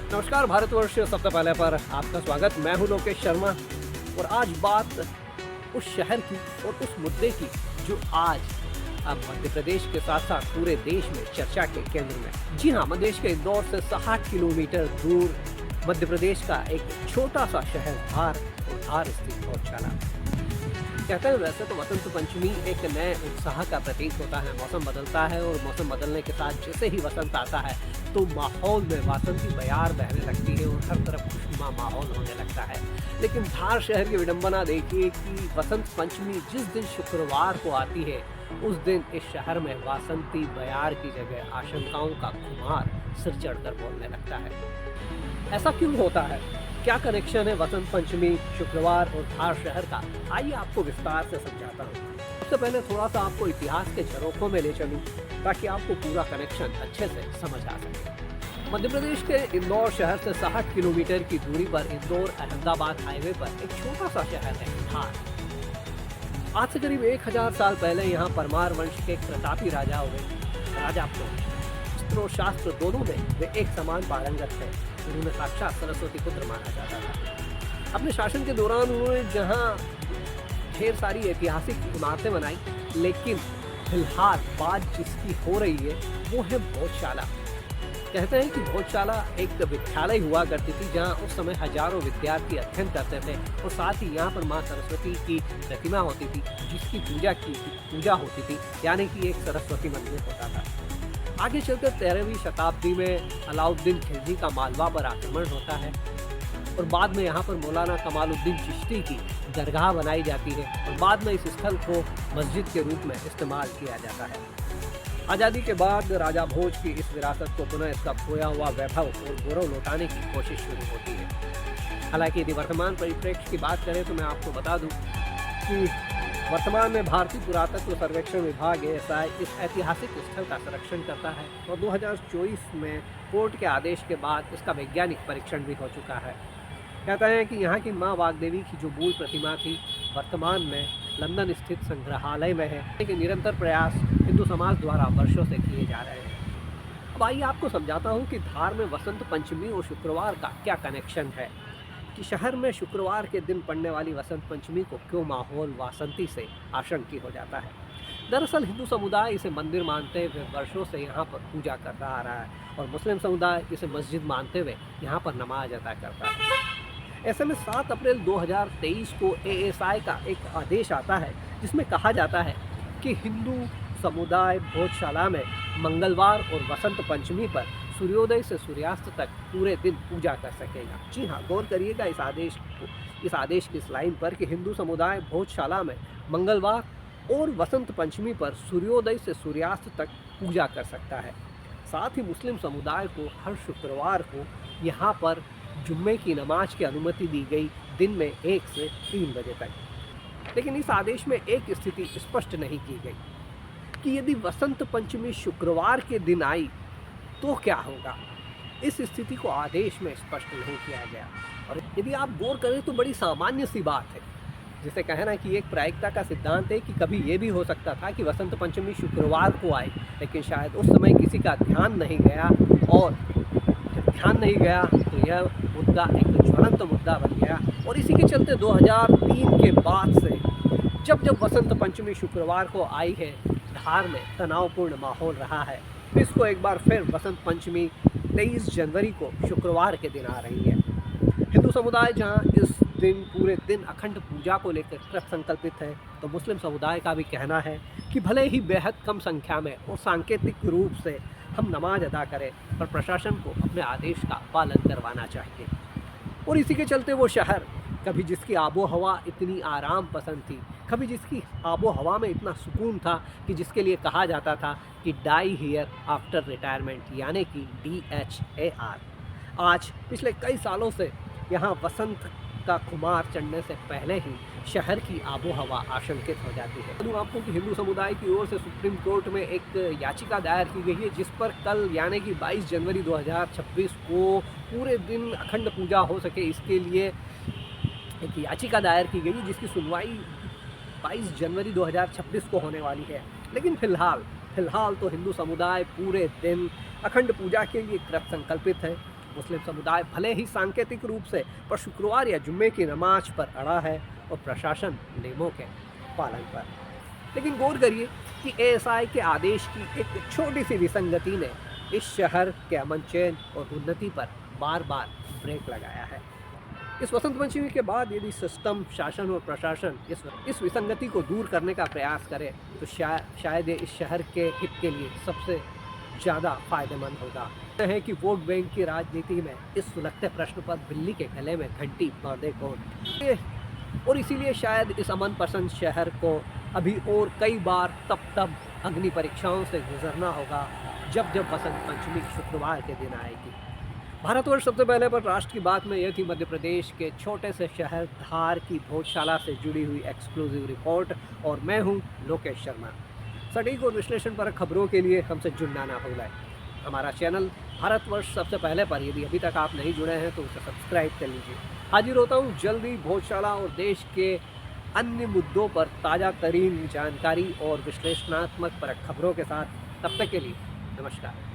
नमस्कार भारतवर्ष, सबसे पहले पर आपका स्वागत। मैं हूं लोकेश शर्मा और आज बात उस शहर की और उस मुद्दे की जो आज अब मध्य प्रदेश के साथ साथ पूरे देश में चर्चा के केंद्र में। जी हाँ, मध्य प्रदेश के इंदौर से 60 किलोमीटर दूर मध्य प्रदेश का एक छोटा सा शहर धार और धार स्थित गौशाला। कहते हैं वैसे तो वसंत पंचमी एक नए उत्साह का प्रतीक होता है। मौसम बदलता है और मौसम बदलने के साथ जैसे ही वसंत आता है तो माहौल में वासंती बयार बहने लगती है और हर तरफ खुशनुमा माहौल होने लगता है। लेकिन धार शहर की विडंबना देखिए कि वसंत पंचमी जिस दिन शुक्रवार को आती है उस दिन इस शहर में वासंती बयार की जगह आशंकाओं का खुमार सिर चढ़कर बोलने लगता है। ऐसा क्यों होता है? क्या कनेक्शन है वसंत पंचमी, शुक्रवार और धार शहर का? आइए आपको विस्तार से समझाता हूँ। सबसे पहले थोड़ा सा आपको इतिहास के झरोखों में ले चलूँ ताकि आपको पूरा कनेक्शन अच्छे से समझ आ सके। मध्य प्रदेश के इंदौर शहर से 60 किलोमीटर की दूरी पर इंदौर अहमदाबाद हाईवे पर एक छोटा सा शहर है धार। आज से करीब 1000 साल पहले यहाँ परमार वंश के प्रतापी राजा हुए। राजा अस्त्र और शास्त्र दोनों में वे एक समान पारंगत थे। उन्होंने साक्षात सरस्वती पुत्र माना जाता था। अपने शासन के दौरान उन्होंने जहाँ ढेर सारी ऐतिहासिक इमारतें बनाई, लेकिन फिलहाल बात जिसकी हो रही है वो है भोजशाला। कहते हैं कि भोजशाला एक विद्यालय हुआ करती थी जहाँ उस समय हजारों विद्यार्थी अध्ययन करते थे और साथ ही यहाँ पर माँ सरस्वती की प्रतिमा होती थी जिसकी पूजा होती थी, यानी कि एक सरस्वती मंदिर होता था। आगे चलकर 13वीं शताब्दी में अलाउद्दीन खिलजी का मालवा पर आक्रमण होता है और बाद में यहाँ पर मौलाना कमालुद्दीन चिश्ती की दरगाह बनाई जाती है और बाद में इस स्थल को मस्जिद के रूप में इस्तेमाल किया जाता है। आज़ादी के बाद राजा भोज की इस विरासत को पुनः इसका खोया हुआ वैभव और गौरव लौटाने की कोशिश शुरू होती है। हालांकि यदि वर्तमान परिप्रेक्ष्य की बात करें तो मैं आपको बता दूं कि वर्तमान में भारतीय पुरातत्व सर्वेक्षण विभाग ASI इस ऐतिहासिक स्थल का संरक्षण करता है और 2024 में कोर्ट के आदेश के बाद इसका वैज्ञानिक परीक्षण भी हो चुका है। कहते हैं कि यहाँ की माँ वाग्देवी की जो मूल प्रतिमा थी वर्तमान में लंदन स्थित संग्रहालय में है, लेकिन निरंतर प्रयास हिंदू समाज द्वारा वर्षों से किए जा रहे हैं। अब आइए आपको समझाता हूँ कि धार में वसंत पंचमी और शुक्रवार का क्या कनेक्शन है, कि शहर में शुक्रवार के दिन पड़ने वाली वसंत पंचमी को क्यों माहौल वासंती से आशंकित हो जाता है। दरअसल हिंदू समुदाय इसे मंदिर मानते हुए वर्षों से यहाँ पर पूजा करता आ रहा है और मुस्लिम समुदाय इसे मस्जिद मानते हुए यहाँ पर नमाज अदा करता है। ऐसे में 7 अप्रैल 2023 को ASI का एक आदेश आता है जिसमें कहा जाता है कि हिंदू समुदाय भोजशाला में मंगलवार और वसंत पंचमी पर सूर्योदय से सूर्यास्त तक पूरे दिन पूजा कर सकेगा। जी हाँ, गौर करिएगा इस आदेश की इस लाइन पर कि हिंदू समुदाय भोजशाला में मंगलवार और वसंत पंचमी पर सूर्योदय से सूर्यास्त तक पूजा कर सकता है। साथ ही मुस्लिम समुदाय को हर शुक्रवार को यहाँ पर जुम्मे की नमाज की अनुमति दी गई, दिन में 1 से 3 बजे तक। लेकिन इस आदेश में एक स्थिति स्पष्ट नहीं की गई कि यदि वसंत पंचमी शुक्रवार के दिन आई तो क्या होगा। इस स्थिति को आदेश में स्पष्ट नहीं किया गया और यदि आप गौर करें तो बड़ी सामान्य सी बात है, जिसे कहना कि एक प्रायिकता का सिद्धांत है कि कभी ये भी हो सकता था कि वसंत पंचमी शुक्रवार को आए, लेकिन शायद उस समय किसी का ध्यान नहीं गया और ध्यान नहीं गया तो यह मुद्दा एक ज्वलंत मुद्दा बन गया। और इसी के चलते 2003 के बाद से जब वसंत पंचमी शुक्रवार को आई है, धार में तनावपूर्ण माहौल रहा है। इसको एक बार फिर वसंत पंचमी 23 जनवरी को शुक्रवार के दिन आ रही है। हिंदू समुदाय जहां इस दिन पूरे दिन अखंड पूजा को लेकर कृत संकल्पित है, तो मुस्लिम समुदाय का भी कहना है कि भले ही बेहद कम संख्या में और सांकेतिक रूप से हम नमाज अदा करें, पर प्रशासन को अपने आदेश का पालन करवाना चाहिए। और इसी के चलते वो शहर कभी जिसकी आबो हवा इतनी आराम पसंद थी, कभी जिसकी आबो हवा में इतना सुकून था कि जिसके लिए कहा जाता था कि डाई हियर आफ्टर रिटायरमेंट, यानी कि DHAR। आज पिछले कई सालों से यहाँ वसंत का खुमार चढ़ने से पहले ही शहर की आबो हवा आशंकित हो जाती है। बता आपको कि हिंदू समुदाय की ओर से सुप्रीम कोर्ट में एक याचिका दायर की गई है, जिस पर कल यानी कि 22 जनवरी 2026 को पूरे दिन अखंड पूजा हो सके, इसके लिए एक याचिका दायर की गई, जिसकी सुनवाई 22 जनवरी 2026 को होने वाली है। लेकिन फिलहाल तो हिंदू समुदाय पूरे दिन अखंड पूजा के लिए कृत संकल्पित है। मुस्लिम समुदाय भले ही सांकेतिक रूप से पर शुक्रवार या जुम्मे की नमाज पर अड़ा है और प्रशासन नियमों के पालन पर। लेकिन गौर करिए कि ASI के आदेश की एक छोटी सी विसंगति ने इस शहर के अमन चैन और उन्नति पर बार बार ब्रेक लगाया है। इस वसंत पंचमी के बाद यदि सिस्टम, शासन और प्रशासन इस विसंगति को दूर करने का प्रयास करे तो शायद ये इस शहर के हित के लिए सबसे ज़्यादा फायदेमंद होगा। है कि वोट बैंक की राजनीति में इस सुलगते प्रश्न पर बिल्ली के गले में घंटी बांधे कौन, और इसीलिए शायद इस अमन पसंद शहर को अभी और कई बार तब अग्नि परीक्षाओं से गुजरना होगा जब वसंत पंचमी शुक्रवार के दिन आएगी। भारतवर्ष सबसे पहले पर राष्ट्र की बात में यह थी मध्य प्रदेश के छोटे से शहर धार की भोजशाला से जुड़ी हुई एक्सक्लूसिव रिपोर्ट, और मैं हूं लोकेश शर्मा। सटीक और विश्लेषण पर खबरों के लिए हमसे जुड़ना ना भूलें। हमारा चैनल भारतवर्ष सबसे पहले पर यदि अभी तक आप नहीं जुड़े हैं तो उसे सब्सक्राइब कर लीजिए। हाजिर होता हूँ जल्दी भोजशाला और देश के अन्य मुद्दों पर ताज़ा तरीन जानकारी और विश्लेषणात्मक परख खबरों के साथ। तब तक के लिए नमस्कार।